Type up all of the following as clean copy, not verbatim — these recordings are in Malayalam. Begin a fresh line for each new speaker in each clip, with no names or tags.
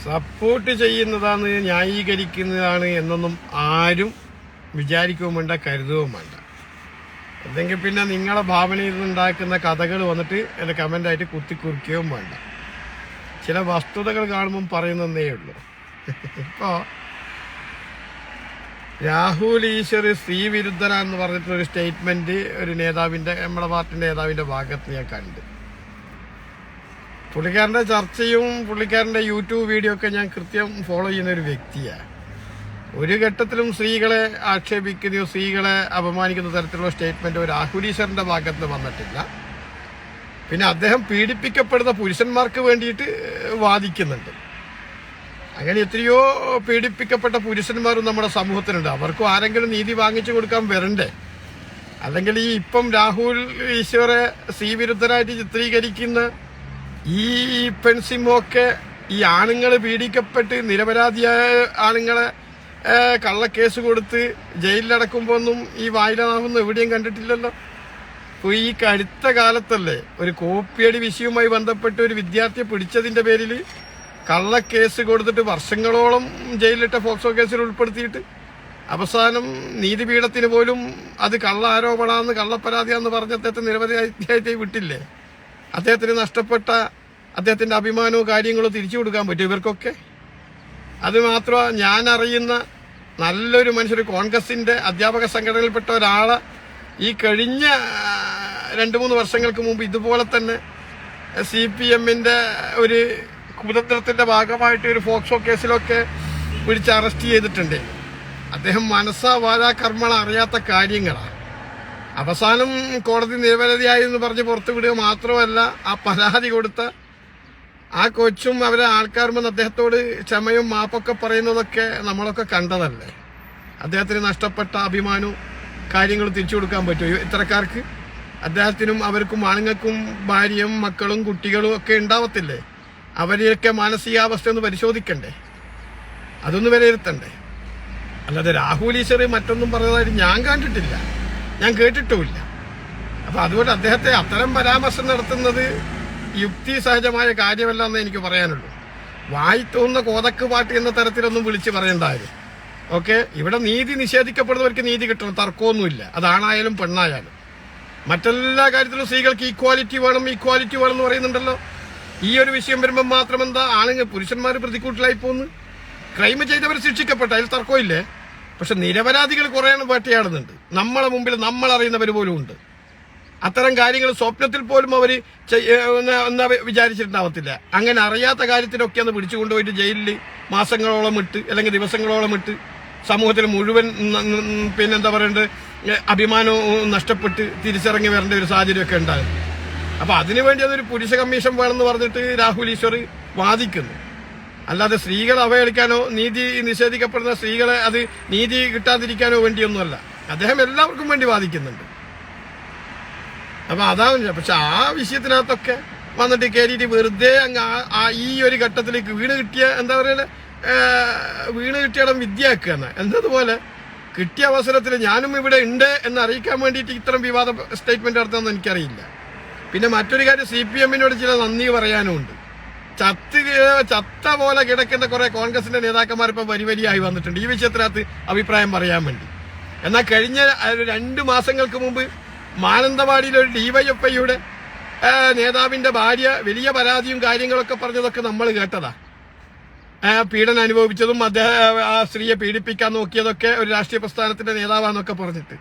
സപ്പോർട്ട് ചെയ്യുന്നതാണ്, ന്യായീകരിക്കുന്നതാണ് എന്നൊന്നും ആരും വിചാരിക്കുകയും വേണ്ട, കരുതുകയും വേണ്ട. അല്ലെങ്കിൽ പിന്നെ നിങ്ങളെ ഭാവനയിൽ നിന്നുണ്ടാക്കുന്ന കഥകൾ വന്നിട്ട് എൻ്റെ കമൻ്റായിട്ട് കുത്തിക്കുറിക്കുകയും വേണ്ട. ചില വസ്തുതകൾ കാണുമ്പം പറയുന്നതേ ഉള്ളൂ. ഇപ്പോൾ രാഹുൽ ഈശ്വർ സ്ത്രീ വിരുദ്ധനാന്ന് പറഞ്ഞിട്ടൊരു സ്റ്റേറ്റ്മെൻറ്റ് ഒരു നേതാവിൻ്റെ, നമ്മുടെ പാർട്ടി നേതാവിൻ്റെ ഭാഗത്ത് ഞാൻ കണ്ട്. പുള്ളിക്കാരൻ്റെ ചർച്ചയും പുള്ളിക്കാരൻ്റെ യൂട്യൂബ് വീഡിയോ ഒക്കെ ഞാൻ കൃത്യം ഫോളോ ചെയ്യുന്ന ഒരു വ്യക്തിയാണ്. ഒരു ഘട്ടത്തിലും സ്ത്രീകളെ ആക്ഷേപിക്കുകയോ സ്ത്രീകളെ അപമാനിക്കുന്ന തരത്തിലുള്ള സ്റ്റേറ്റ്മെൻറ്റോ രാഹുൽ ഈശ്വറിൻ്റെ ഭാഗത്ത് വന്നിട്ടില്ല. പിന്നെ അദ്ദേഹം പീഡിപ്പിക്കപ്പെടുന്ന പുരുഷന്മാർക്ക് വേണ്ടിയിട്ട് വാദിക്കുന്നുണ്ട്. അങ്ങനെ എത്രയോ പീഡിപ്പിക്കപ്പെട്ട പുരുഷന്മാരും നമ്മുടെ സമൂഹത്തിനുണ്ട്. അവർക്കും ആരെങ്കിലും നീതി വാങ്ങിച്ചു കൊടുക്കാൻ വരണ്ടേ? അല്ലെങ്കിൽ ഈ ഇപ്പം രാഹുൽ ഈശ്വറെ സ്ത്രീ വിരുദ്ധനായിട്ട് ചിത്രീകരിക്കുന്ന ഈ പെൺസിമൊക്കെ ഈ ആണുങ്ങൾ പീഡിക്കപ്പെട്ട് നിരപരാധിയായ ആണുങ്ങളെ കള്ളക്കേസ് കൊടുത്ത് ജയിലിലടക്കുമ്പോൾ ഒന്നും ഈ വായിലാവുന്ന എവിടെയും കണ്ടിട്ടില്ലല്ലോ. അപ്പോൾ ഈ അടുത്ത കാലത്തല്ലേ ഒരു കോപ്പിയടി വിഷയവുമായി ബന്ധപ്പെട്ട് ഒരു വിദ്യാർത്ഥിയെ പിടിച്ചതിന്റെ പേരിൽ കള്ളക്കേസ് കൊടുത്തിട്ട് വർഷങ്ങളോളം ജയിലിലിട്ട പോക്സോ കേസിൽ ഉൾപ്പെടുത്തിയിട്ട് അവസാനം നീതിപീഠത്തിന് പോലും അത് കള്ള ആരോപണമാണെന്ന്, കള്ളപ്പരാതിയാണെന്ന് പറഞ്ഞ് അദ്ദേഹത്തെ നിരവധിയായിട്ട് വിട്ടില്ലേ? അദ്ദേഹത്തിന് നഷ്ടപ്പെട്ട അദ്ദേഹത്തിന്റെ അഭിമാനവും കാര്യങ്ങളും തിരിച്ചു കൊടുക്കാൻ പറ്റും ഇവർക്കൊക്കെ? അത് മാത്രമല്ല, ഞാൻ അറിയുന്ന നല്ലൊരു മനുഷ്യർ, കോൺഗ്രസിന്റെ അധ്യാപക സംഘടനയിൽപ്പെട്ട ഒരാളെ ഈ കഴിഞ്ഞ 2-3 വർഷങ്ങൾക്ക് മുമ്പ് ഇതുപോലെ തന്നെ CPMന്റെ ഒരു കുതന്ത്രത്തിന്റെ ഭാഗമായിട്ട് ഒരു പോക്സോ കേസിലൊക്കെ പിടിച്ച് അറസ്റ്റ് ചെയ്തിട്ടുണ്ട്. അദ്ദേഹം മനസ്സാ വാചാ കർമ്മണ അറിയാത്ത കാര്യങ്ങളാണ്. അവസാനം കോടതി നിരപരാധിയായി എന്ന് പറഞ്ഞ് പുറത്തു വിടുക മാത്രമല്ല, ആ പരാതി കൊടുത്ത ആ കൊച്ചും അവരെ ആൾക്കാരും വന്ന് അദ്ദേഹത്തോട് ക്ഷമയും മാപ്പൊക്കെ പറയുന്നതൊക്കെ നമ്മളൊക്കെ കണ്ടതല്ലേ. അദ്ദേഹത്തിന് നഷ്ടപ്പെട്ട അഭിമാനവും കാര്യങ്ങളും തിരിച്ചു കൊടുക്കാൻ പറ്റുമോ ഇത്തരക്കാർക്ക്? അദ്ദേഹത്തിനും അവർക്കും ആണുങ്ങൾക്കും ഭാര്യയും മക്കളും കുട്ടികളും ഒക്കെ ഉണ്ടാവത്തില്ലേ? അവരെയൊക്കെ മാനസികാവസ്ഥ ഒന്ന് പരിശോധിക്കണ്ടേ? അതൊന്ന് വിലയിരുത്തണ്ടേ? അല്ലാതെ രാഹുൽ ഈശ്വർ മറ്റൊന്നും പറഞ്ഞതായിട്ട് ഞാൻ കണ്ടിട്ടില്ല, ഞാൻ കേട്ടിട്ടുമില്ല. അപ്പൊ അതുകൊണ്ട് അദ്ദേഹത്തെ അത്തരം പരാമർശം നടത്തുന്നത് യുക്തിസഹജമായ കാര്യമല്ല എന്ന് എനിക്ക് പറയാനുള്ളൂ. വായി തോന്നുന്ന കോതക്ക് പാട്ട് എന്ന തരത്തിലൊന്നും വിളിച്ച് പറയണ്ടായിരുന്നു. ഓക്കെ, ഇവിടെ നീതി നിഷേധിക്കപ്പെടുന്നവർക്ക് നീതി കിട്ടണം, തർക്കമൊന്നുമില്ല. അതാണായാലും പെണ്ണായാലും. മറ്റെല്ലാ കാര്യത്തിലും സ്ത്രീകൾക്ക് ഈക്വാലിറ്റി വേണം എന്ന് പറയുന്നുണ്ടല്ലോ. ഈ ഒരു വിഷയം വരുമ്പോൾ മാത്രം എന്താ ആണുങ്ങൾ പുരുഷന്മാർ പ്രതിക്കൂട്ടിലായി പോകുന്നു? ക്രൈം ചെയ്തവർ ശിക്ഷിക്കപ്പെട്ട, അതിൽ തർക്കമില്ലേ? പക്ഷെ നിരപരാധികൾ കുറെ വേട്ടയാടുന്നുണ്ട്. നമ്മളെ മുമ്പിൽ നമ്മളറിയുന്നവർ പോലും ഉണ്ട്. അത്തരം കാര്യങ്ങൾ സ്വപ്നത്തിൽ പോലും അവർ വിചാരിച്ചിട്ടുണ്ടാവത്തില്ല. അങ്ങനെ അറിയാത്ത കാര്യത്തിനൊക്കെ ഒന്ന് പിടിച്ചുകൊണ്ടുപോയിട്ട് ജയിലിൽ മാസങ്ങളോളം ഇട്ട് അല്ലെങ്കിൽ ദിവസങ്ങളോളം ഇട്ട് സമൂഹത്തിൽ മുഴുവൻ പിന്നെന്താ പറയേണ്ടത് അഭിമാനവും നഷ്ടപ്പെട്ട് തിരിച്ചിറങ്ങി വരേണ്ട ഒരു സാഹചര്യമൊക്കെ ഉണ്ടാകും. അപ്പൊ അതിനുവേണ്ടി അതൊരു പുരുഷ കമ്മീഷൻ വേണമെന്ന് പറഞ്ഞിട്ട് രാഹുൽ ഈശ്വർ വാദിക്കുന്നു. അല്ലാതെ സ്ത്രീകളെ അവഹേളിക്കാനോ നീതി നിഷേധിക്കപ്പെടുന്ന സ്ത്രീകളെ അത് നീതി കിട്ടാതിരിക്കാനോ വേണ്ടിയൊന്നുമല്ല. അദ്ദേഹം എല്ലാവർക്കും വേണ്ടി വാദിക്കുന്നുണ്ട്. അപ്പൊ അതാണ്. പക്ഷെ ആ വിഷയത്തിനകത്തൊക്കെ വന്നിട്ട് കയറിയിട്ട് വെറുതെ അങ്ങ് ഈ ഒരു ഘട്ടത്തിലേക്ക് വീണ് കിട്ടിയ എന്താ പറയുക വീണ് കിട്ടിയിടം വിദ്യയാക്കുകയെന്ന് എന്നതുപോലെ കിട്ടിയ അവസരത്തിൽ ഞാനും ഇവിടെ ഉണ്ട് എന്ന് അറിയിക്കാൻ വേണ്ടിയിട്ട് ഇത്തരം വിവാദ സ്റ്റേറ്റ്മെന്റ് നടത്താമെന്ന് എനിക്കറിയില്ല. പിന്നെ മറ്റൊരു കാര്യം, CPMനോട് ചില നന്ദി പറയാനും ഉണ്ട്. ചത്ത പോലെ കിടക്കുന്ന കുറെ കോൺഗ്രസിന്റെ നേതാക്കന്മാർ ഇപ്പം വരിയായി വന്നിട്ടുണ്ട് ഈ വിഷയത്തിനകത്ത് അഭിപ്രായം പറയാൻ വേണ്ടി. എന്നാൽ കഴിഞ്ഞ 2 മാസങ്ങൾക്ക് മുമ്പ് മാനന്തവാടിയിലെ ഒരു DYFIയുടെ നേതാവിന്റെ ഭാര്യ വലിയ പരാതിയും കാര്യങ്ങളൊക്കെ പറഞ്ഞതൊക്കെ നമ്മൾ കേട്ടതാ. പീഡനം അനുഭവിച്ചതും അദ്ദേഹം ആ സ്ത്രീയെ പീഡിപ്പിക്കാൻ നോക്കിയതൊക്കെ ഒരു രാഷ്ട്രീയ പ്രസ്ഥാനത്തിന്റെ നേതാവാന്നൊക്കെ പറഞ്ഞിട്ട്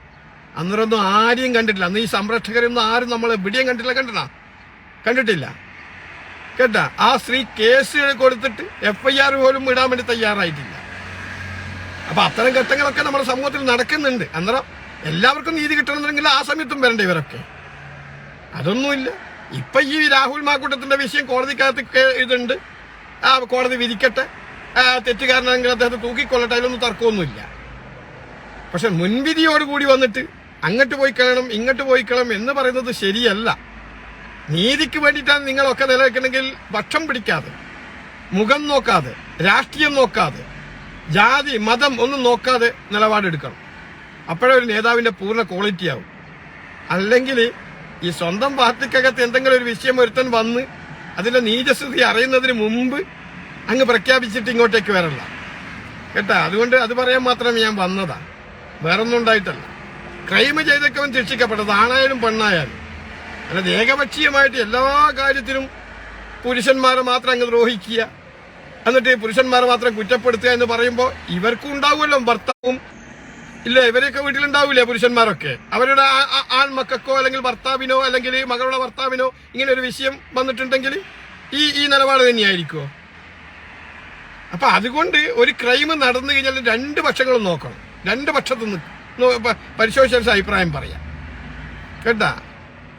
അന്നേരമൊന്നും ആരെയും കണ്ടിട്ടില്ല. അന്ന് ഈ സംരക്ഷകരൊന്നും ആരും നമ്മൾ എവിടെയും കണ്ടിട്ടില്ല കേട്ടാ. ആ സ്ത്രീ കേസ് കൊടുത്തിട്ട് FIR പോലും ഇടാൻ വേണ്ടി തയ്യാറായിട്ടില്ല. അപ്പൊ അത്തരം ഘട്ടങ്ങളൊക്കെ നമ്മുടെ സമൂഹത്തിൽ നടക്കുന്നുണ്ട്. അന്നേരം എല്ലാവർക്കും നീതി കിട്ടണമെന്നുണ്ടെങ്കിൽ ആ സമയത്തും വരണ്ടേ ഇവരൊക്കെ? അതൊന്നുമില്ല. ഇപ്പൊ ഈ രാഹുൽ മാക്കൂട്ടത്തിന്റെ വിഷയം കോടതിക്കകത്ത് ഇതുണ്ട്, കോടതി വിധിക്കട്ടെ, തെറ്റുകാരനാണെങ്കിൽ അദ്ദേഹത്തെ തൂക്കിക്കൊള്ളട്ടെ, അതിലൊന്നും തർക്കമൊന്നുമില്ല. പക്ഷെ മുൻവിധിയോടുകൂടി വന്നിട്ട് അങ്ങോട്ട് പോയി കളയണം ഇങ്ങോട്ട് പോയി കളയണം എന്ന് പറയുന്നത് ശരിയല്ല. നീതിക്ക് വേണ്ടിയിട്ടാണ് നിങ്ങളൊക്കെ നിലനിൽക്കണമെങ്കിൽ പക്ഷം പിടിക്കാതെ, മുഖം നോക്കാതെ, രാഷ്ട്രീയം നോക്കാതെ, ജാതി മതം ഒന്നും നോക്കാതെ നിലപാടെടുക്കണം. അപ്പോഴേ ഒരു നേതാവിന്റെ പൂർണ്ണ ക്വാളിറ്റി ആവും. അല്ലെങ്കിൽ ഈ സ്വന്തം പാർട്ടിക്കകത്ത് എന്തെങ്കിലും ഒരു വിഷയം ഒരുത്തൻ വന്ന് അതിന്റെ നീചസ്ഥിതി അറിയുന്നതിന് മുമ്പ് അങ്ങ് പ്രഖ്യാപിച്ചിട്ട് ഇങ്ങോട്ടേക്ക് വരല്ല കേട്ടാ. അതുകൊണ്ട് അത് പറയാൻ മാത്രമേ ഞാൻ വന്നതാ, വേറൊന്നും ഉണ്ടായിട്ടല്ല. ക്രൈം ചെയ്തൊക്കെ ശിക്ഷിക്കപ്പെട്ടത് ആണായാലും പെണ്ണായാലും. അല്ലാതെ ഏകപക്ഷീയമായിട്ട് എല്ലാ കാര്യത്തിലും പുരുഷന്മാരെ മാത്രം അങ്ങ് ദ്രോഹിക്കുക, എന്നിട്ട് പുരുഷന്മാരെ മാത്രം കുറ്റപ്പെടുത്തുക എന്ന് പറയുമ്പോൾ ഇവർക്കും ഉണ്ടാവുമല്ലോ ഭർത്താവും ഇല്ലേ, ഇവരെയൊക്കെ വീട്ടിലുണ്ടാവില്ലേ പുരുഷന്മാരൊക്കെ. അവരുടെ ആൺമക്കൾക്കോ അല്ലെങ്കിൽ ഭർത്താവിനോ അല്ലെങ്കിൽ മകളുടെ ഭർത്താവിനോ ഇങ്ങനെ ഒരു വിഷയം വന്നിട്ടുണ്ടെങ്കിൽ ഈ നിലപാട് തന്നെയായിരിക്കുമോ? അപ്പൊ അതുകൊണ്ട് ഒരു ക്രൈം നടന്നു കഴിഞ്ഞാൽ രണ്ട് പക്ഷങ്ങളും നോക്കണം, രണ്ട് പക്ഷത്തുനിന്ന് പരിശോധിച്ച അഭിപ്രായം പറയാം കേട്ടാ.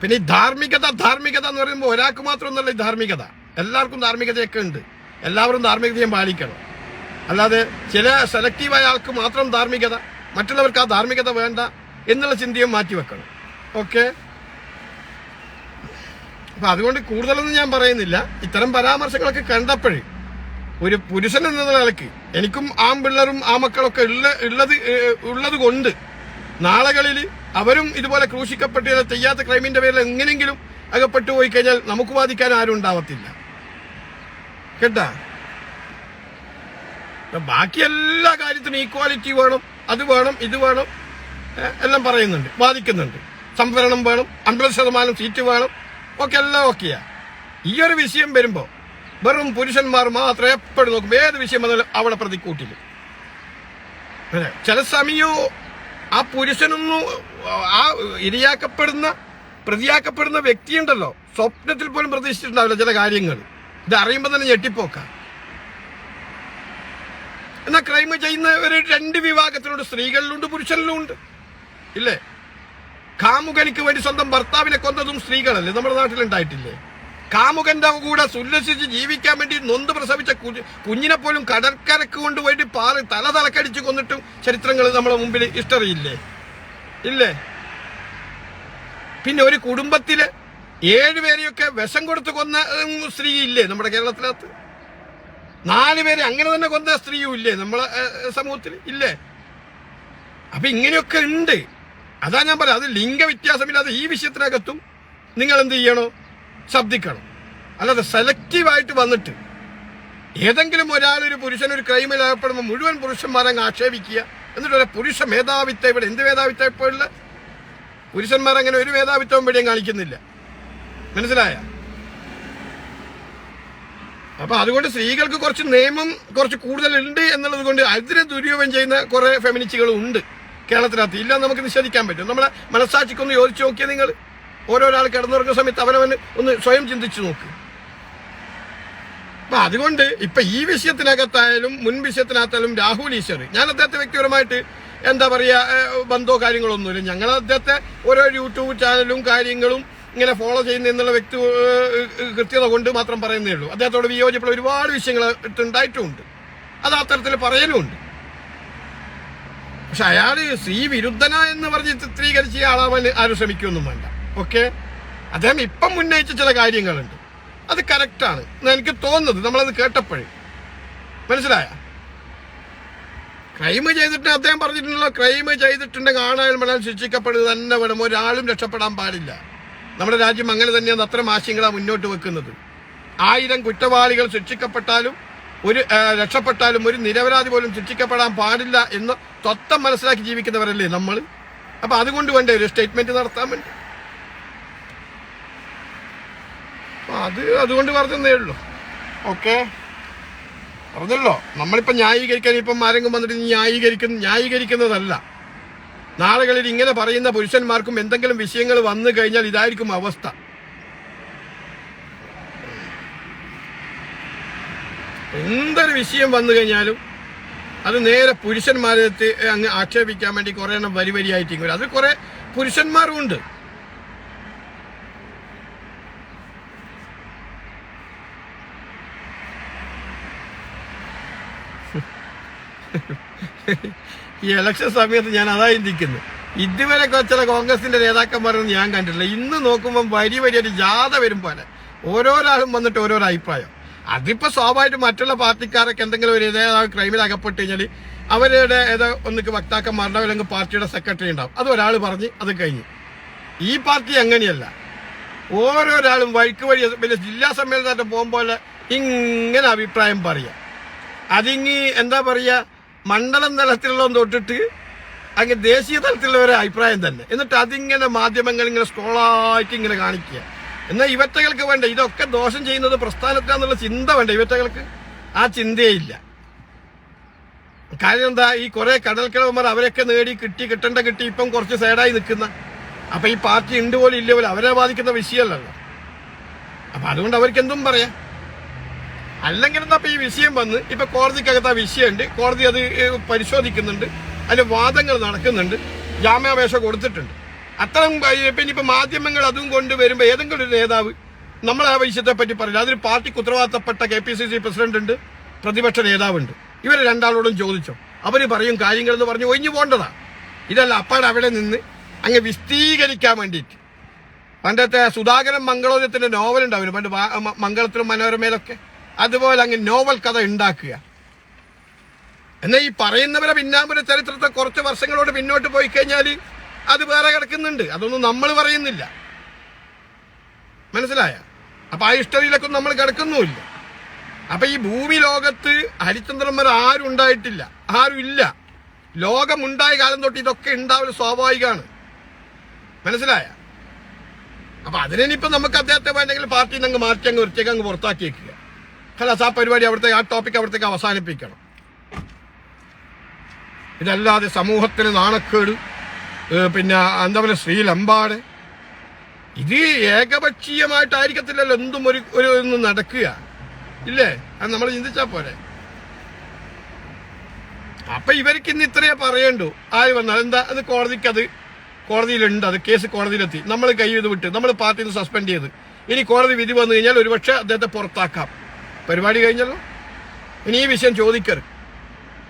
പിന്നെ ഈ ധാർമ്മികത എന്ന് പറയുമ്പോൾ ഒരാൾക്ക് മാത്രമൊന്നുമല്ല ഈ ധാർമ്മികത, എല്ലാവർക്കും ധാർമ്മികതയൊക്കെ ഉണ്ട്. എല്ലാവരും ധാർമ്മികതയെ പാലിക്കണം. അല്ലാതെ ചില സെലക്റ്റീവായ ആൾക്ക് മാത്രം ധാർമ്മികത, മറ്റുള്ളവർക്ക് ആ ധാർമ്മികത വേണ്ട എന്നുള്ള ചിന്തയും മാറ്റിവെക്കണം. ഓക്കെ, അപ്പൊ അതുകൊണ്ട് കൂടുതലൊന്നും ഞാൻ പറയുന്നില്ല. ഇത്തരം പരാമർശങ്ങളൊക്കെ കണ്ടപ്പോഴേ ഒരു പുരുഷൻ എന്ന നിലയ്ക്ക് എനിക്കും ആൺപിള്ളേരും ആമക്കളൊക്കെ ഉള്ളത് കൊണ്ട് നാളുകളിൽ അവരും ഇതുപോലെ ക്രൂശിക്കപ്പെട്ട് ചെയ്യാത്ത ക്രൈമിന്റെ പേരിൽ എങ്ങനെയെങ്കിലും അകപ്പെട്ടു പോയി കഴിഞ്ഞാൽ നമുക്ക് ബാധിക്കാൻ ആരും ഉണ്ടാവത്തില്ല കേട്ടാ. ബാക്കി എല്ലാ കാര്യത്തിനും ഈക്വാലിറ്റി വേണം, അത് വേണം, ഇത് വേണം എല്ലാം പറയുന്നുണ്ട്, ബാധിക്കുന്നുണ്ട്. സംവരണം വേണം, 50% സീറ്റ് വേണം, ഒക്കെ എല്ലാം ഓക്കെയാ. ഈ ഒരു വിഷയം വരുമ്പോ വെറും പുരുഷന്മാർ മാത്രം എപ്പോഴും നോക്കും, ഏത് വിഷയം വന്നാലും അവിടെ പ്രതിക്കൂട്ടില്ല. ചില സമയവും ആ പുരുഷനൊന്നും ആ പ്രതിയാക്കപ്പെടുന്ന വ്യക്തിയുണ്ടല്ലോ, സ്വപ്നത്തിൽ പോലും പ്രതീക്ഷിച്ചിട്ടുണ്ടാവില്ല ചില കാര്യങ്ങൾ. ഇത് അറിയുമ്പോൾ തന്നെ ഞെട്ടിപ്പോക്കാം. എന്നാൽ ക്രൈം ചെയ്യുന്നവർ രണ്ട് വിഭാഗത്തിലുണ്ട്, സ്ത്രീകളിലുണ്ട് പുരുഷനിലുണ്ട് ഇല്ലേ. കാമുകനിക്ക് വേണ്ടി സ്വന്തം ഭർത്താവിനെ കൊന്നതും സ്ത്രീകളല്ലേ, നമ്മുടെ നാട്ടിലുണ്ടായിട്ടില്ലേ? കാമുകന്റെ കൂടെ ഉല്ലസിച്ച് ജീവിക്കാൻ വേണ്ടി നൊന്ത് പ്രസവിച്ച കുഞ്ഞിനെ പോലും കടൽക്കരക്ക് കൊണ്ടുപോയിട്ട് തല തലക്കടിച്ച് കൊന്നിട്ടും ചരിത്രങ്ങൾ നമ്മുടെ മുമ്പിൽ ഹിസ്റ്ററിയില്ലേ ഇല്ലേ. പിന്നെ ഒരു കുടുംബത്തില് 7 പേരെയൊക്കെ വിഷം കൊടുത്ത് കൊന്ന സ്ത്രീ ഇല്ലേ നമ്മുടെ കേരളത്തിനകത്ത്? 4 പേരെ അങ്ങനെ തന്നെ കൊന്ന സ്ത്രീയും ഇല്ലേ നമ്മളെ സമൂഹത്തിൽ ഇല്ലേ? അപ്പൊ ഇങ്ങനെയൊക്കെ ഉണ്ട്. അതാ ഞാൻ പറയാം, അത് ലിംഗവ്യത്യാസമില്ലാതെ ഈ വിഷയത്തിനകത്തും നിങ്ങൾ എന്ത് ചെയ്യണോ, ശബ്ദിക്കണം. അല്ലാതെ സെലക്റ്റീവായിട്ട് വന്നിട്ട് ഏതെങ്കിലും ഒരാളൊരു പുരുഷൻ ഒരു ക്രൈമിൽ ഏർപ്പെടുമ്പോൾ മുഴുവൻ പുരുഷന്മാരങ്ങ് ആക്ഷേപിക്കുക, എന്നിട്ട് ഒരു പുരുഷ മേധാവിത്വം. ഇവിടെ എന്ത് മേധാവിത്വം ഇപ്പോഴുള്ള പുരുഷന്മാരങ്ങനെ ഒരു മേധാവിത്വം ഇവിടെയും കാണിക്കുന്നില്ല, മനസ്സിലായ? അപ്പൊ അതുകൊണ്ട് സ്ത്രീകൾക്ക് കുറച്ച് നിയമം കുറച്ച് കൂടുതലുണ്ട് എന്നുള്ളത് കൊണ്ട് അതിനെ ദുര്യോഗം ചെയ്യുന്ന കുറെ ഫെമിനിസ്റ്റുകളും ഉണ്ട് കേരളത്തിനകത്ത്. ഇല്ല നമുക്ക് നിഷേധിക്കാൻ പറ്റും. നമ്മളെ മനസ്സാക്ഷിക്കൊന്ന് ചോദിച്ചു നോക്കിയാൽ നിങ്ങൾ ഓരോരാൾ കിടന്നുറങ്ങുന്ന സമയത്ത് അവനവന് ഒന്ന് സ്വയം ചിന്തിച്ചു നോക്ക്. അപ്പൊ അതുകൊണ്ട് ഇപ്പൊ ഈ വിഷയത്തിനകത്തായാലും മുൻ വിഷയത്തിനകത്തായാലും രാഹുൽ ഈശ്വർ, ഞാൻ അദ്ദേഹത്തെ വ്യക്തിപരമായിട്ട് എന്താ പറയാ ബന്ധോ കാര്യങ്ങളൊന്നുമില്ല. ഞങ്ങൾ അദ്ദേഹത്തെ ഓരോ യൂട്യൂബ് ചാനലും കാര്യങ്ങളും ഇങ്ങനെ ഫോളോ ചെയ്യുന്ന എന്നുള്ള വ്യക്തി കൃത്യത കൊണ്ട് മാത്രം പറയുന്നേ ഉള്ളൂ. അദ്ദേഹത്തോട് വിയോജിപ്പുള്ള ഒരുപാട് വിഷയങ്ങൾ ഉണ്ടായിട്ടുമുണ്ട്, അത് അത്തരത്തിൽ പറയലുമുണ്ട്. പക്ഷെ അയാള് സ്ത്രീ വിരുദ്ധന എന്ന് പറഞ്ഞ് ചിത്രീകരിച്ച് ആളാവാൻ ആരും ശ്രമിക്കുകയൊന്നും വേണ്ട. ഓക്കെ, അദ്ദേഹം ഇപ്പം ഉന്നയിച്ച ചില കാര്യങ്ങളുണ്ട്, അത് കറക്റ്റാണ് എന്നാണ് എനിക്ക് തോന്നുന്നത്. നമ്മളത് കേട്ടപ്പോഴേ മനസ്സിലായ. ക്രൈം ചെയ്തിട്ട് അദ്ദേഹം പറഞ്ഞിട്ടുണ്ടല്ലോ, ക്രൈം ചെയ്തിട്ടുണ്ടെങ്കിൽ ആണായാലും വേണം ശിക്ഷിക്കപ്പെടുക തന്നെ വേണം, ഒരാളും രക്ഷപ്പെടാൻ പാടില്ല. നമ്മുടെ രാജ്യം അങ്ങനെ തന്നെയാണ്, അത്തരം ആശയങ്ങളാണ് മുന്നോട്ട് വെക്കുന്നത്. 1000 കുറ്റവാളികൾ ശിക്ഷിക്കപ്പെട്ടാലും രക്ഷപ്പെട്ടാലും ഒരു നിരപരാധി പോലും ശിക്ഷിക്കപ്പെടാൻ പാടില്ല എന്ന് തത്വം മനസ്സിലാക്കി ജീവിക്കുന്നവരല്ലേ നമ്മൾ. അപ്പൊ അതുകൊണ്ട് വേണ്ടേ ഒരു സ്റ്റേറ്റ്മെന്റ് നടത്താൻ വേണ്ടി. അതുകൊണ്ട് പറഞ്ഞതേ ഉള്ളൂ. ഓക്കെ, പറഞ്ഞല്ലോ. നമ്മളിപ്പോ ന്യായീകരിക്കാൻ ഇപ്പം ആരെങ്കിലും വന്നിട്ട് ന്യായീകരിക്കുന്നതല്ല. നാളുകളിൽ ഇങ്ങനെ പറയുന്ന പുരുഷന്മാർക്കും എന്തെങ്കിലും വിഷയങ്ങൾ വന്നു കഴിഞ്ഞാൽ ഇതായിരിക്കും അവസ്ഥ. എന്തൊരു വിഷയം വന്നു കഴിഞ്ഞാലും അത് നേരെ പുരുഷന്മാരെ അങ്ങ് ആക്ഷേപിക്കാൻ വേണ്ടി കുറെ എണ്ണം വരിയായിട്ട് വരും. അത് കുറെ പുരുഷന്മാരും ഉണ്ട്. ഈ ഇലക്ഷൻ സമയത്ത് ഞാൻ അതായി ചിന്തിക്കുന്നത്. ഇതുവരെ ചില കോൺഗ്രസിന്റെ നേതാക്കന്മാരൊന്നും ഞാൻ കണ്ടിട്ടില്ല. ഇന്ന് നോക്കുമ്പോൾ വരിയായിട്ട് ജാഥ വരും പോലെ ഓരോരാളും വന്നിട്ട് ഓരോരോ അഭിപ്രായം. അതിപ്പോ സ്വാഭാവികമായിട്ട് മറ്റുള്ള പാർട്ടിക്കാരൊക്കെ എന്തെങ്കിലും ഒരു ക്രൈമിൽ അകപ്പെട്ട് കഴിഞ്ഞാൽ അവരുടെ ഒന്നിക്ക് വക്താക്കന്മാരുടെ അല്ലെങ്കിൽ പാർട്ടിയുടെ സെക്രട്ടറി ഉണ്ടാവും, അത് ഒരാൾ പറഞ്ഞ് അത് കഴിഞ്ഞു. ഈ പാർട്ടി അങ്ങനെയല്ല, ഓരോരാളും വഴിക്ക് വഴി ജില്ലാ സമ്മേളനത്തിൽ പോകുമ്പോൾ ഇങ്ങനെ അഭിപ്രായം പറയാം. അതിങ്ങി എന്താ പറയാ മണ്ഡലം തലത്തിലുള്ള തൊട്ടിട്ട് അങ്ങ് ദേശീയ തലത്തിലുള്ള ഒരു അഭിപ്രായം തന്നെ. എന്നിട്ട് അതിങ്ങനെ മാധ്യമങ്ങൾ ഇങ്ങനെ സ്ട്രോളായിട്ട് ഇങ്ങനെ കാണിക്കുക. എന്നാൽ ഇവറ്റകൾക്ക് വേണ്ട ഇതൊക്കെ ദോഷം ചെയ്യുന്നത് പ്രസ്ഥാനത്തിനാന്നുള്ള ചിന്ത വേണ്ട ഇവറ്റകൾക്ക്. ആ ചിന്തയേ ഇല്ല. കാര്യം എന്താ, ഈ കുറെ കടൽക്കിഴവന്മാർ അവരൊക്കെ നേടി കിട്ടി ഇപ്പം കുറച്ച് സൈഡായി നിൽക്കുന്ന. അപ്പൊ ഈ പാർട്ടി ഉണ്ട് പോലും ഇല്ല പോലും അവരെ ബാധിക്കുന്ന വിഷയമല്ലല്ലോ. അപ്പൊ അതുകൊണ്ട് അവർക്ക് എന്തും പറയാം. അല്ലെങ്കിൽ എന്താ ഈ വിഷയം വന്ന് ഇപ്പൊ കോടതിക്കകത്ത് ആ വിഷയമുണ്ട്, കോടതി അത് പരിശോധിക്കുന്നുണ്ട്, അതിന്റെ വാദങ്ങൾ നടക്കുന്നുണ്ട്, ജാമ്യാപേക്ഷ കൊടുത്തിട്ടുണ്ട്. അത്തരം ഇനിയിപ്പോ മാധ്യമങ്ങൾ അതും കൊണ്ടുവരുമ്പോ ഏതെങ്കിലും ഒരു നേതാവ് നമ്മൾ ആ വിഷയത്തെ പറ്റി പറയില്ല. അതിന് പാർട്ടിക്ക് ഉത്തരവാദിത്തപ്പെട്ട KPCC പ്രസിഡന്റ് ഉണ്ട്, പ്രതിപക്ഷ നേതാവുണ്ട്. ഇവര് രണ്ടാളോടും ചോദിച്ചോ, അവര് പറയും കാര്യങ്ങൾ എന്ന് പറഞ്ഞ് ഒഴിഞ്ഞു പോകേണ്ടതാ. ഇതല്ല അപ്പാട് അവിടെ നിന്ന് അങ്ങ് വിസ്തീകരിക്കാൻ വേണ്ടിയിട്ട്. പണ്ടത്തെ സുധാകരൻ മംഗളോദയത്തിന്റെ നോവൽ ഉണ്ടാവില്ല പണ്ട് മംഗളത്തിലും മനോരമയിലൊക്കെ, അതുപോലെ അങ്ങ് നോവൽ കഥ ഉണ്ടാക്കുക. എന്നാൽ ഈ പറയുന്നവരെ പിന്നാമ്പുര ചരിത്രത്തെ കുറച്ച് വർഷങ്ങളോട് പിന്നോട്ട് പോയി കഴിഞ്ഞാൽ അത് വേറെ കിടക്കുന്നുണ്ട്. അതൊന്നും നമ്മൾ പറയുന്നില്ല, മനസ്സിലായ? അപ്പൊ ആ ഹിസ്റ്ററിയിലൊക്കെ നമ്മൾ കിടക്കുന്നുമില്ല. അപ്പൊ ഈ ഭൂമി ലോകത്ത് ഹരിചന്ദ്രന്മാർ ആരും ഉണ്ടായിട്ടില്ല, ആരും ഇല്ല. ലോകമുണ്ടായ കാലം തൊട്ട് ഇതൊക്കെ ഉണ്ടാവല് സ്വാഭാവികമാണ്, മനസ്സിലായ? അപ്പൊ അതിനിപ്പോ നമുക്ക് അദ്ദേഹത്തെ വേണ്ടെങ്കിൽ പാർട്ടിയിൽ നിന്ന് അങ്ങ് മാറ്റി അങ്ങ് വൃത്തിയൊക്കെ അങ്ങ് പുറത്താക്കി വെക്കുക. ആ പരിപാടി അവിടുത്തെ ആ ടോപ്പിക് അവിടത്തേക്ക് അവസാനിപ്പിക്കണം. ഇതല്ലാതെ സമൂഹത്തിന് നാണക്കേട്, പിന്നെ എന്താ പറയുക ശ്രീലമ്പാട്, ഇത് ഏകപക്ഷീയമായിട്ടായിരിക്കത്തില്ലല്ലോ എന്തും ഒരു നടക്കുക, ഇല്ലേ? അത് നമ്മൾ ചിന്തിച്ചാ പോരെ. അപ്പൊ ഇവർക്ക് ഇന്ന് ഇത്രയേ പറയണ്ടു. ആര് വന്നാൽ എന്താ, അത് കോടതിയിലുണ്ട്, അത് കേസ് കോടതിയിലെത്തി, നമ്മൾ കൈ ചെയ്ത് വിട്ട്, നമ്മൾ പാർട്ടിയിൽ നിന്ന് സസ്പെൻഡ് ചെയ്ത്, ഇനി കോടതി വിധി വന്നു കഴിഞ്ഞാൽ ഒരുപക്ഷെ അദ്ദേഹത്തെ പുറത്താക്കാം. പരിപാടി കഴിഞ്ഞല്ലോ. ഇനി ഈ വിഷയം ചോദിക്കരുത്.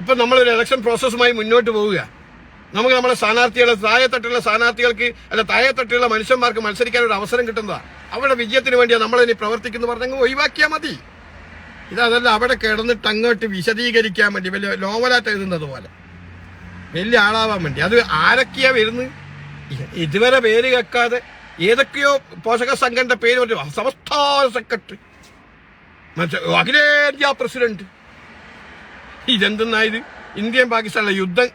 ഇപ്പൊ നമ്മളൊരു ഇലക്ഷൻ പ്രോസസ്സുമായി മുന്നോട്ട് പോവുക. നമുക്ക് നമ്മളെ സ്ഥാനാർത്ഥികളെ താഴെത്തട്ടുള്ള സ്ഥാനാർത്ഥികൾക്ക് അല്ല താഴെത്തട്ടുള്ള മനുഷ്യന്മാർക്ക് മത്സരിക്കാൻ ഒരു അവസരം കിട്ടുന്നതാണ്. അവരുടെ വിജയത്തിന് വേണ്ടിയാണ് നമ്മളിനി പ്രവർത്തിക്കുന്നു പറഞ്ഞെങ്കിൽ ഒഴിവാക്കിയാൽ മതി. ഇതല്ല അവിടെ കിടന്നിട്ട് അങ്ങോട്ട് വിശദീകരിക്കാൻ വേണ്ടി വലിയ നോവലായിട്ട് എഴുതുന്നത് പോലെ വലിയ ആളാവാൻ വേണ്ടി. അത് ആരൊക്കെയാ വരുന്നത് ഇതുവരെ പേര് കേൾക്കാതെ, ഏതൊക്കെയോ പോഷക സംഘടന പേര് പറഞ്ഞു, സംസ്ഥാന സെക്രട്ടറി, അഖിലേന്ത്യാ പ്രസിഡന്റ്. ഇതെന്തെന്നായത് ഇന്ത്യയും പാകിസ്ഥാനിലെ യുദ്ധം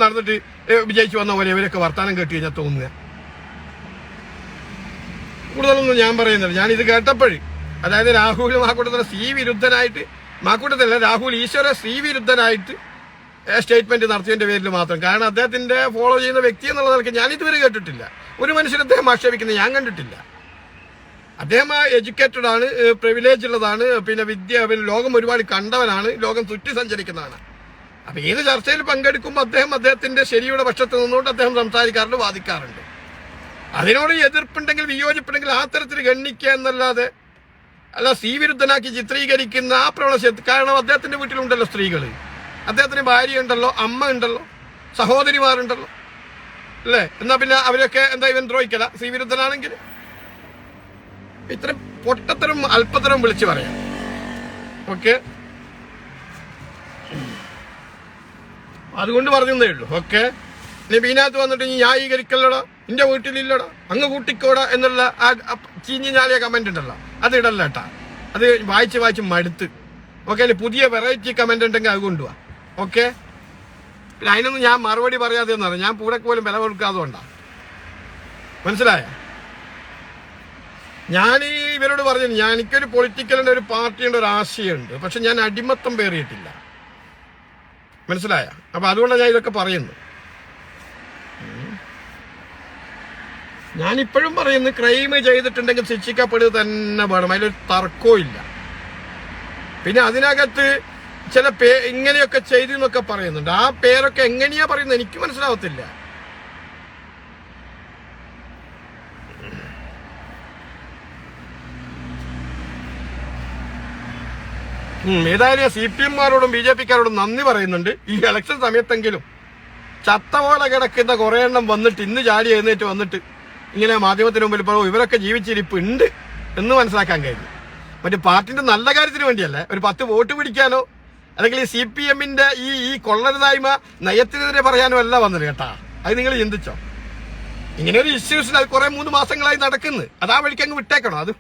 നടന്നിട്ട് വിജയിച്ചു വന്ന പോലെ ഇവരൊക്കെ വർത്താനം കേട്ട് കഴിഞ്ഞാൽ തോന്നുക. കൂടുതലൊന്നും ഞാൻ പറയുന്നില്ല. ഞാനിത് കേട്ടപ്പോഴ്, അതായത് രാഹുൽ മാക്കൂട്ടത്തിലെ സ്ത്രീ വിരുദ്ധനായിട്ട്, മാക്കൂട്ടത്തിലല്ല രാഹുൽ ഈശ്വര സ്ത്രീ വിരുദ്ധനായിട്ട് സ്റ്റേറ്റ്മെന്റ് നടത്തിയതിന്റെ പേരിൽ മാത്രം. കാരണം അദ്ദേഹത്തിന്റെ ഫോളോ ചെയ്യുന്ന വ്യക്തി എന്നുള്ള നിലയ്ക്ക് ഞാൻ ഇതുവരെ കേട്ടിട്ടില്ല ഒരു മനുഷ്യൻ അദ്ദേഹം ആക്ഷേപിക്കുന്നത് ഞാൻ കണ്ടിട്ടില്ല. അദ്ദേഹം എഡ്യൂക്കേറ്റഡ് ആണ്, പ്രിവിലേജ് ഉള്ളതാണ്, പിന്നെ ലോകം ഒരുപാട് കണ്ടവനാണ്, ലോകം ചുറ്റി സഞ്ചരിക്കുന്നതാണ്. അപ്പൊ ഏത് ചർച്ചയിൽ പങ്കെടുക്കുമ്പോൾ അദ്ദേഹത്തിന്റെ ശരിയുടെ പക്ഷത്ത് നിന്നുകൊണ്ട് അദ്ദേഹം സംസാരിക്കാറുണ്ട്, വാദിക്കാറുണ്ട്. അതിനോട് എതിർപ്പുണ്ടെങ്കിൽ വിയോജിപ്പുണ്ടെങ്കിൽ ആ തരത്തിൽ ഗണ്ണിക്കുക എന്നല്ലാതെ അല്ല സ്ത്രീ വിരുദ്ധനാക്കി ചിത്രീകരിക്കുന്ന ആ പ്രവണത. കാരണം അദ്ദേഹത്തിന്റെ വീട്ടിലുണ്ടല്ലോ സ്ത്രീകൾ, അദ്ദേഹത്തിന് ഭാര്യ ഉണ്ടല്ലോ, അമ്മ ഉണ്ടല്ലോ, സഹോദരിമാരുണ്ടല്ലോ, അല്ലേ? എന്നാ പിന്നെ അവരൊക്കെ എന്താ ഇവൻ ദ്രോഹിക്കല സ്ത്രീ വിരുദ്ധനാണെങ്കിൽ? ഇത്രയും പൊട്ടത്തരം അല്പത്തരം വിളിച്ചു പറയാം. ഓക്കെ, അതുകൊണ്ട് പറഞ്ഞതേ ഉള്ളൂ. ഓക്കെ, ഇനി ഇതിനകത്ത് വന്നിട്ട് ന്യായീകരിക്കല്ലടാ, എന്റെ വീട്ടിലില്ലടാ, അങ്ങ് കൂട്ടിക്കോടാ എന്നുള്ള ആ ചീഞ്ഞി ഞാലിയ കമന്റ് ഉണ്ടല്ലോ, അത് ഇടല്ല കേട്ടാ. അത് വായിച്ച് മടുത്ത്. ഓക്കെ, അല്ലെ പുതിയ വെറൈറ്റി കമന്റ് ഉണ്ടെങ്കിൽ അത് കൊണ്ടുപോവാ. ഓക്കെ, പിന്നെ അതിനൊന്നും ഞാൻ മറുപടി പറയാതെ ഒന്നാണ്, ഞാൻ പൂരക്ക് പോലും വില കൊടുക്കാതെ കൊണ്ടാ, മനസ്സിലായ? ഞാൻ ഇവരോട് പറഞ്ഞു, എനിക്കൊരു പൊളിറ്റിക്കലിന്റെ ഒരു പാർട്ടിയുടെ ഒരു ആശയമുണ്ട്, പക്ഷെ ഞാൻ അടിമത്തം പേറിയിട്ടില്ല, മനസ്സിലായ? അപ്പൊ അതുകൊണ്ടാണ് ഞാൻ ഇതൊക്കെ പറയുന്നത്. ഞാനിപ്പോഴും പറയുന്നു, ക്രൈം ചെയ്തിട്ടുണ്ടെങ്കിൽ ശിക്ഷിക്കപ്പെടുക തന്നെ വേണം, അതിലൊരു തർക്കവും ഇല്ല. പിന്നെ അതിനകത്ത് ചില ഇങ്ങനെയൊക്കെ ചെയ്തു എന്നൊക്കെ പറയുന്നുണ്ട്. ആ പേരൊക്കെ എങ്ങനെയാ പറയുന്നത് എനിക്ക് മനസ്സിലാവത്തില്ല. ഏതായാലും CPM-കാരോടും BJP-കാരോടും നന്ദി പറയുന്നുണ്ട്. ഈ ഇലക്ഷൻ സമയത്തെങ്കിലും ചത്ത പോലെ കിടക്കുന്ന കുറെ എണ്ണം വന്നിട്ട് ഇന്ന് ചാടി എഴുന്നേറ്റ് വന്നിട്ട് ഇങ്ങനെ മാധ്യമത്തിന് മുമ്പിൽ ഇപ്പോൾ ഇവരൊക്കെ ജീവിച്ചിരിപ്പുണ്ട് എന്ന് മനസ്സിലാക്കാൻ കഴിഞ്ഞു. മറ്റേ പാർട്ടിന്റെ നല്ല കാര്യത്തിന് വേണ്ടിയല്ലേ, ഒരു 10 വോട്ട് പിടിക്കാനോ അല്ലെങ്കിൽ ഈ CPM-ന്റെ ഈ കൊള്ളരുതായ്മ നയത്തിനെതിരെ പറയാനോ അല്ല വന്നത് കേട്ടാ. അത് നിങ്ങൾ ചിന്തിച്ചോ? ഇങ്ങനെ ഒരു ഇഷ്യൂസിന് അത് കുറെ 3 മാസങ്ങളായി നടക്കുന്നു, അത് ആ വഴിക്ക് അങ്ങ് വിട്ടേക്കണോ? അത്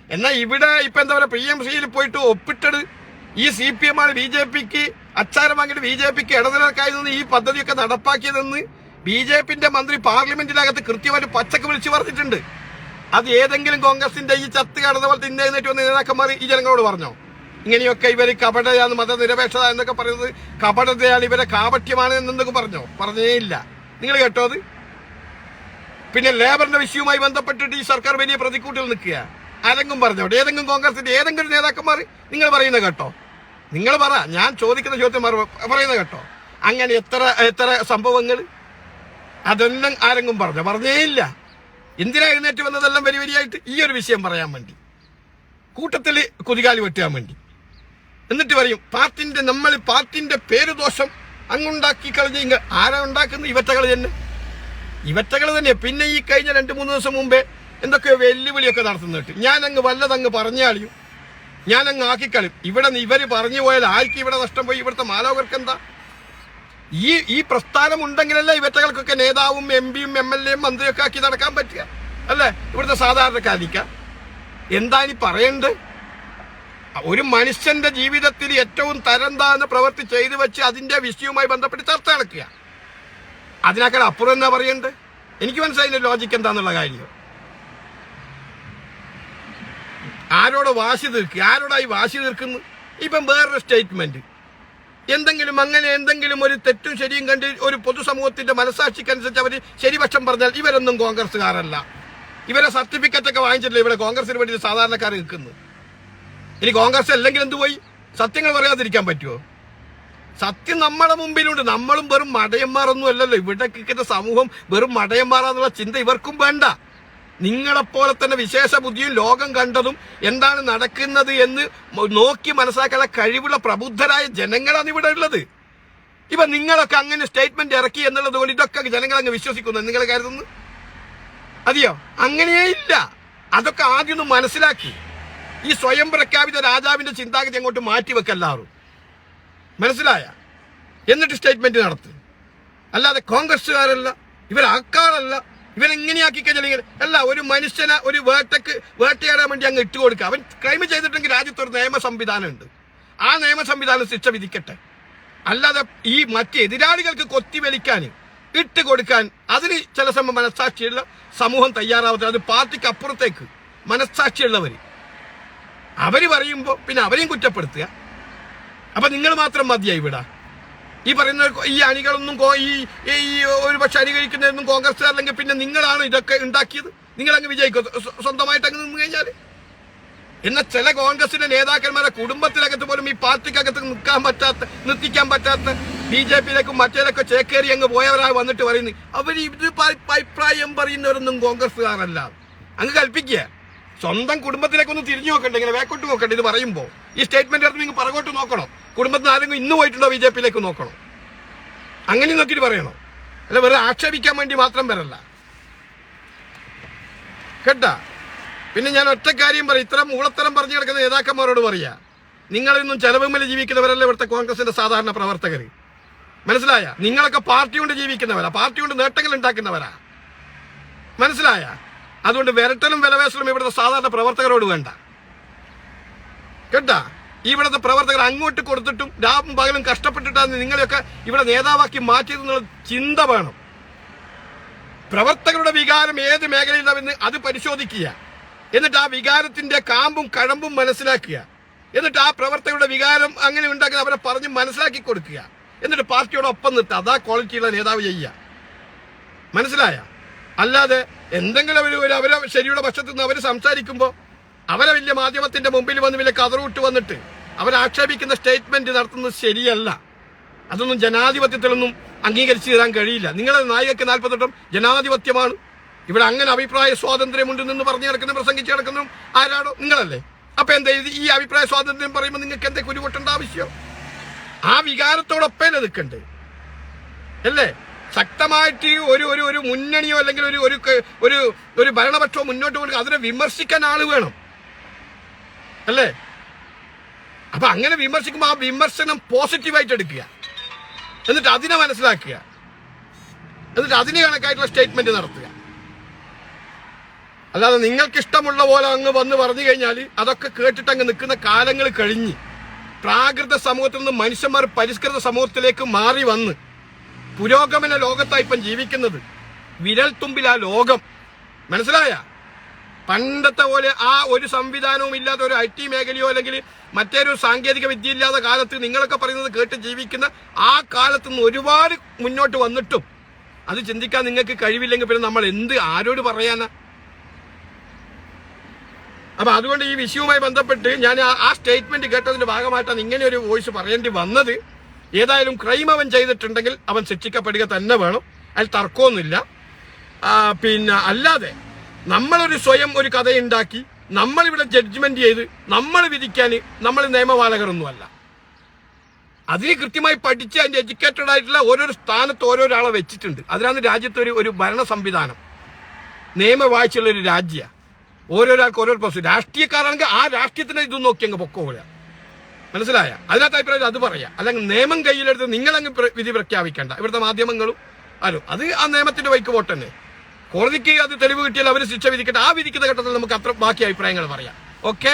എന്നാൽ ഇവിടെ ഇപ്പൊ എന്താ പറയുക, PMC-യിൽ പോയിട്ട് ഒപ്പിട്ടത് ഈ CPM ആണ് BJPക്ക് അച്ചാരം വാങ്ങിയിട്ട് BJPക്ക് ഇടനിലക്കായി നിന്ന് ഈ പദ്ധതിയൊക്കെ നടപ്പാക്കിയതെന്ന് BJPന്റെ മന്ത്രി പാർലമെന്റിനകത്ത് കൃത്യമായിട്ട് പച്ചക്ക് വിളിച്ചു പറഞ്ഞിട്ടുണ്ട്. അത് ഏതെങ്കിലും കോൺഗ്രസിന്റെ ഈ ചത്ത് കടന്ന പോലെ തിന്നേറ്റ് വന്ന നേതാക്കന്മാർ ഈ ജനങ്ങളോട് പറഞ്ഞോ? ഇങ്ങനെയൊക്കെ ഇവര് കപടയാണ്, മതനിരപേക്ഷത എന്നൊക്കെ പറയുന്നത് കപടതയാണ്, ഇവരെ കാപട്യമാണ് എന്നൊക്കെ പറഞ്ഞേ ഇല്ല. നിങ്ങൾ കേട്ടോ അത്? പിന്നെ ലേബറിന്റെ വിഷയവുമായി ബന്ധപ്പെട്ടിട്ട് ഈ സർക്കാർ വലിയ പ്രതിക്കൂട്ടിൽ നിൽക്കുക. ആരെങ്കിലും പറഞ്ഞോ? ഏതെങ്കിലും കോൺഗ്രസിന്റെ ഏതെങ്കിലും നേതാക്കന്മാർ നിങ്ങൾ പറയുന്നത് കേട്ടോ? നിങ്ങൾ പറ, ഞാൻ ചോദിക്കുന്ന ചോദ്യം പറയുന്നത് കേട്ടോ? അങ്ങനെ എത്ര സംഭവങ്ങൾ, അതൊന്നും ആരെങ്കിലും പറഞ്ഞേ ഇല്ല. എന്തിനാ എഴുന്നേറ്റ് വന്നതെല്ലാം വരിയായിട്ട് ഈ ഒരു വിഷയം പറയാൻ വേണ്ടി, കൂട്ടത്തിൽ കുതികാലി വെട്ടാൻ വേണ്ടി. എന്നിട്ട് പറയും പാർട്ടിന്റെ പേരുദോഷം അങ്ങുണ്ടാക്കി കളഞ്ഞ ആരാ ഉണ്ടാക്കുന്നത്? ഇവറ്റകൾ തന്നെ. പിന്നെ ഈ കഴിഞ്ഞ 2-3 ദിവസം മുമ്പേ എന്തൊക്കെയോ വെല്ലുവിളിയൊക്കെ നടത്തുന്നിട്ട് ഞാനങ്ങ് വല്ലതങ്ങ് പറഞ്ഞാളിയും, ഞാനങ്ങ് ആക്കിക്കളയും. ഇവര് പറഞ്ഞു പോയാൽ ആർക്ക് ഇവിടെ നഷ്ടം പോയി? ഇവിടുത്തെ മാലോകർക്ക് എന്താ? ഈ പ്രസ്ഥാനം ഉണ്ടെങ്കിലല്ലേ ഇവറ്റകൾക്കൊക്കെ നേതാവും MPയും MLAയും മന്ത്രിയൊക്കെ ആക്കി നടക്കാൻ പറ്റുക, അല്ലേ? ഇവിടുത്തെ സാധാരണക്കാരിക്ക എന്താ ഇനി പറയേണ്ടത്? ഒരു മനുഷ്യന്റെ ജീവിതത്തിൽ ഏറ്റവും തരം താഴ്ന്ന പ്രവൃത്തി ചെയ്തു വെച്ച് അതിന്റെ വിഷയവുമായി ബന്ധപ്പെട്ട് ചർച്ച നടക്കുക. അതിനേക്കാൾ അപ്പുറം എന്താ പറയേണ്ടത്? എനിക്ക് മനസ്സിലായില്ല ലോജിക്ക് എന്താന്നുള്ള കാര്യം. ആരോട് വാശി തീർക്കുക? ആരോടായി വാശി തീർക്കുന്നു? ഇപ്പം വേറൊരു സ്റ്റേറ്റ്മെന്റ്, എന്തെങ്കിലും ഒരു തെറ്റും ശരിയും കണ്ട് ഒരു പൊതുസമൂഹത്തിന്റെ മനസാക്ഷിക്കനുസരിച്ച് അവർ ശരിപക്ഷം പറഞ്ഞാൽ ഇവരൊന്നും കോൺഗ്രസ്സുകാരല്ല, ഇവരെ സർട്ടിഫിക്കറ്റ് ഒക്കെ വാങ്ങിച്ചിട്ടില്ല, ഇവിടെ കോൺഗ്രസിന് വേണ്ടി സാധാരണക്കാർ നിൽക്കുന്നു. ഇനി കോൺഗ്രസ് അല്ലെങ്കിൽ എന്തുപോയി? സത്യങ്ങൾ പറയാതിരിക്കാൻ പറ്റുമോ? സത്യം നമ്മളെ മുമ്പിലുണ്ട്. നമ്മളും വെറും മടയന്മാരൊന്നും അല്ലല്ലോ. ഇവിടെ കിട്ടുന്ന സമൂഹം വെറും മടയന്മാരാന്നുള്ള ചിന്ത ഇവർക്കും വേണ്ട. നിങ്ങളെപ്പോലെ തന്നെ വിശേഷ ബുദ്ധിയും ലോകം കണ്ടതും എന്താണ് നടക്കുന്നത് എന്ന് നോക്കി മനസ്സിലാക്കാനുള്ള കഴിവുള്ള പ്രബുദ്ധരായ ജനങ്ങളാണ് ഇവിടെ ഉള്ളത്. ഇപ്പൊ നിങ്ങളൊക്കെ അങ്ങനെ സ്റ്റേറ്റ്മെന്റ് ഇറക്കി എന്നുള്ളത് കൊണ്ട് ഇതൊക്കെ ജനങ്ങൾ അങ്ങ് വിശ്വസിക്കുന്നു നിങ്ങൾ കരുതുന്നു? അതെയോ? അങ്ങനെയേ ഇല്ല. അതൊക്കെ ആദ്യം ഒന്ന് മനസ്സിലാക്കി ഈ സ്വയം പ്രഖ്യാപിത രാജാവിന്റെ ചിന്താഗതി അങ്ങോട്ട് മാറ്റിവെക്കല്ലാറും, മനസ്സിലായ? എന്നിട്ട് സ്റ്റേറ്റ്മെന്റ് നടത്തും. അല്ലാതെ കോൺഗ്രസ്സുകാരല്ല, ഇവരാക്കാറല്ല, ഇവരെങ്ങനെയാക്കി കഴിഞ്ഞാൽ അല്ല. ഒരു മനുഷ്യനെ ഒരു വേട്ടയാടാൻ വേണ്ടി അങ്ങ് ഇട്ടുകൊടുക്കുക. അവൻ ക്രൈം ചെയ്തിട്ടെങ്കിൽ രാജ്യത്തൊരു നിയമ സംവിധാനമുണ്ട്, ആ നിയമ സംവിധാനം ശിക്ഷ വിധിക്കട്ടെ. അല്ലാതെ ഈ മറ്റ് എതിരാളികൾക്ക് കൊത്തിവലിക്കാൻ ഇട്ട് കൊടുക്കാൻ അതിന് ചില സമയം മനസ്സാക്ഷിയുള്ള സമൂഹം തയ്യാറാവത്തില്ല. അത് പാർട്ടിക്ക് അപ്പുറത്തേക്ക് മനസ്സാക്ഷിയുള്ളവർ അവര് പറയുമ്പോൾ പിന്നെ അവരെയും കുറ്റപ്പെടുത്തുക. അപ്പൊ നിങ്ങൾ മാത്രം മതിയായി ഇവിടെ ഈ പറയുന്ന ഈ അണികളൊന്നും ഈ ഒരു പക്ഷെ അണി കഴിക്കുന്നതൊന്നും കോൺഗ്രസ്സുകാരല്ലെങ്കിൽ പിന്നെ നിങ്ങളാണ് ഇതൊക്കെ ഉണ്ടാക്കിയത്. നിങ്ങളങ്ങ് വിജയിക്കും സ്വന്തമായിട്ട് അങ്ങ് നിന്ന് കഴിഞ്ഞാൽ. എന്നാൽ ചില കോൺഗ്രസിന്റെ നേതാക്കന്മാരെ കുടുംബത്തിനകത്ത് പോലും ഈ പാർട്ടിക്കകത്ത് നിർത്തിക്കാൻ പറ്റാത്ത BJPയിലേക്കും മറ്റേലൊക്കെ ചേക്കേറി അങ്ങ് പോയവരാണ് വന്നിട്ട് പറയുന്നത് അവർ ഇത് അഭിപ്രായം പറയുന്നവരൊന്നും കോൺഗ്രസ്സുകാരല്ല. അങ്ങ് കൽപ്പിക്കുക. സ്വന്തം കുടുംബത്തിലേക്കൊന്ന് തിരിഞ്ഞു നോക്കണ്ടേ, ഇങ്ങനെ വേക്കോട്ട് നോക്കണ്ടേ? ഇത് പറയുമ്പോൾ ഈ സ്റ്റേറ്റ്മെന്റ് എടുത്ത് നിങ്ങൾ പുറകോട്ട് നോക്കണം. കുടുംബത്തിന് ആരെങ്കിലും ഇന്ന് പോയിട്ടുണ്ടോ BJPയിലേക്ക് നോക്കണം. അങ്ങനെ നോക്കിയിട്ട് പറയണം, അല്ല വെറുതെ ആക്ഷേപിക്കാൻ വേണ്ടി മാത്രം വരല്ല കേട്ടാ. പിന്നെ ഞാൻ ഒറ്റ കാര്യം പറയും, ഇത്തരം മൂളത്തരം പറഞ്ഞു കിടക്കുന്ന നേതാക്കന്മാരോട് പറയാ, നിങ്ങളിന്നും ചെലവുമേൽ ജീവിക്കുന്നവരല്ല ഇവിടുത്തെ കോൺഗ്രസിന്റെ സാധാരണ പ്രവർത്തകർ, മനസ്സിലായ? നിങ്ങളൊക്കെ പാർട്ടി കൊണ്ട് ജീവിക്കുന്നവരാ, പാർട്ടി കൊണ്ട് നേട്ടങ്ങൾ ഉണ്ടാക്കുന്നവരാ, മനസ്സിലായ? അതുകൊണ്ട് വിരട്ടലും വിലവേശലും ഇവിടുത്തെ സാധാരണ പ്രവർത്തകരോട് വേണ്ട കേട്ടാ. ഇവിടുത്തെ പ്രവർത്തകർ അങ്ങോട്ട് കൊടുത്തിട്ടും രാവും പകലും കഷ്ടപ്പെട്ടിട്ടാണ് നിങ്ങളെയൊക്കെ ഇവിടെ നേതാവാക്കി മാറ്റിയതെന്നുള്ള ചിന്ത വേണം. പ്രവർത്തകരുടെ വികാരം ഏത് മേഖലയിലാണെന്ന് അത് പരിശോധിക്കുക. എന്നിട്ട് ആ വികാരത്തിന്റെ കാമ്പും കഴമ്പും മനസ്സിലാക്കുക. എന്നിട്ട് ആ പ്രവർത്തകരുടെ വികാരം അങ്ങനെ ഉണ്ടാക്കുന്ന അവരെ പറഞ്ഞ് മനസ്സിലാക്കി കൊടുക്കുക. എന്നിട്ട് പാർട്ടിയോടൊപ്പം നിർത്തുക. അതാ ക്വാളിറ്റിയുള്ള നേതാവ് ചെയ്യുക, മനസ്സിലായ? അല്ലാതെ എന്തെങ്കിലും അവരെ ശരിയുടെ പക്ഷത്ത് നിന്ന് അവർ സംസാരിക്കുമ്പോൾ അവരെ വലിയ മാധ്യമത്തിന്റെ മുമ്പിൽ വന്ന് വലിയ കതറുവിട്ട് വന്നിട്ട് അവരാക്ഷേപിക്കുന്ന സ്റ്റേറ്റ്മെന്റ് നടത്തുന്നത് ശരിയല്ല. അതൊന്നും ജനാധിപത്യത്തിലൊന്നും അംഗീകരിച്ചു തരാൻ കഴിയില്ല. നിങ്ങളുടെ നായികക്ക് 48 ജനാധിപത്യമാണ്. ഇവിടെ അങ്ങനെ അഭിപ്രായ സ്വാതന്ത്ര്യമുണ്ടെന്ന് പറഞ്ഞു കിടക്കുന്ന പ്രസംഗിച്ച് കിടക്കുന്നതും ആരാടോ? നിങ്ങളല്ലേ. അപ്പൊ എന്താ ഈ അഭിപ്രായ സ്വാതന്ത്ര്യം പറയുമ്പോൾ നിങ്ങൾക്ക് എന്താ കുരുപൊട്ടേണ്ട ആവശ്യം? ആ വികാരത്തോടൊപ്പം നിൽക്കണ്ടേ അല്ലേ? ശക്തമായിട്ട് ഒരു മുന്നണിയോ അല്ലെങ്കിൽ ഒരു ഭരണപക്ഷമോ മുന്നോട്ട് കൊണ്ട് അതിനെ വിമർശിക്കാൻ ആള് വേണം അല്ലേ? അപ്പൊ അങ്ങനെ വിമർശിക്കുമ്പോൾ ആ വിമർശനം പോസിറ്റീവായിട്ട് എടുക്കുക, എന്നിട്ട് അതിനെ മനസ്സിലാക്കുക, എന്നിട്ട് അതിന് കണക്കായിട്ടുള്ള സ്റ്റേറ്റ്മെന്റ് നടത്തുക. അല്ലാതെ നിങ്ങൾക്ക് ഇഷ്ടമുള്ള പോലെ അങ്ങ് വന്ന് പറഞ്ഞു കഴിഞ്ഞാൽ അതൊക്കെ കേട്ടിട്ട് അങ്ങ് നിൽക്കുന്ന കാലങ്ങൾ കഴിഞ്ഞ് പ്രാകൃത സമൂഹത്തിൽ നിന്ന് മനുഷ്യന്മാർ പരിഷ്കൃത സമൂഹത്തിലേക്ക് മാറി വന്ന് പുരോഗമന ലോകത്തായി ഇപ്പം ജീവിക്കുന്നത്. വിരൽ തുമ്പിൽ ആ ലോകം, മനസ്സിലായ? പണ്ടത്തെ പോലെ ആ ഒരു സംവിധാനവും ഇല്ലാത്ത ഒരു IT മേഖലയോ അല്ലെങ്കിൽ മറ്റൊരു സാങ്കേതിക വിദ്യ ഇല്ലാത്ത കാലത്ത് നിങ്ങളൊക്കെ പറയുന്നത് കേട്ട് ജീവിക്കുന്ന ആ കാലത്ത് നിന്ന് ഒരുപാട് മുന്നോട്ട് വന്നിട്ടും അത് ചിന്തിക്കാൻ നിങ്ങൾക്ക് കഴിവില്ലെങ്കിൽ പിന്നെ നമ്മൾ ആരോട് പറയാനാ? അപ്പൊ അതുകൊണ്ട് ഈ വിഷയവുമായി ബന്ധപ്പെട്ട് ഞാൻ ആ സ്റ്റേറ്റ്മെന്റ് കേട്ടതിന്റെ ഭാഗമായിട്ടാണ് ഇങ്ങനെ ഒരു വോയിസ് പറയേണ്ടി വന്നത്. ഏതായാലും ക്രൈം അവൻ ചെയ്തിട്ടുണ്ടെങ്കിൽ അവൻ ശിക്ഷിക്കപ്പെടുക തന്നെ വേണം, അതിൽ തർക്കമൊന്നുമില്ല. പിന്നെ അല്ലാതെ നമ്മളൊരു സ്വയം ഒരു കഥയുണ്ടാക്കി നമ്മളിവിടെ ജഡ്ജ്മെന്റ് ചെയ്ത് നമ്മൾ വിധിക്കാൻ നമ്മൾ നിയമപാലകരൊന്നുമല്ല. അതിന് കൃത്യമായി പഠിച്ച് അതിന്റെ എഡ്യൂക്കേറ്റഡ് ആയിട്ടുള്ള ഓരോരോ സ്ഥാനത്ത് ഓരോരാളെ വെച്ചിട്ടുണ്ട്. അതിനാണ് രാജ്യത്ത് ഒരു ഭരണ സംവിധാനം, നിയമവാഴ്ചയുള്ള ഒരു രാജ്യ. ഓരോരാൾക്ക് ഓരോ പ്രശ്നം. രാഷ്ട്രീയക്കാരാണെങ്കിൽ ആ രാഷ്ട്രീയത്തിന്റെ ഇതൊന്നും നോക്കി അങ്ങ് പൊക്കോല, മനസ്സിലായ? അതിനകത്ത് അഭിപ്രായം അത് പറയാം. അല്ലെങ്കിൽ നിയമം കയ്യിലെടുത്ത് നിങ്ങളങ്ങ് വിധി പ്രഖ്യാപിക്കേണ്ട. ഇവിടുത്തെ മാധ്യമങ്ങളും അത് ആ നിയമത്തിന്റെ വഴിക്ക് പോട്ടെന്നെ. കോടതിക്ക് അത് തെളിവ് കിട്ടിയാൽ അവർ ശിക്ഷ വിധിക്കട്ടെ. ആ വിധിക്കുന്ന ഘട്ടത്തിൽ നമുക്ക് അത്ര ബാക്കി അഭിപ്രായങ്ങൾ പറയാം. ഓക്കെ.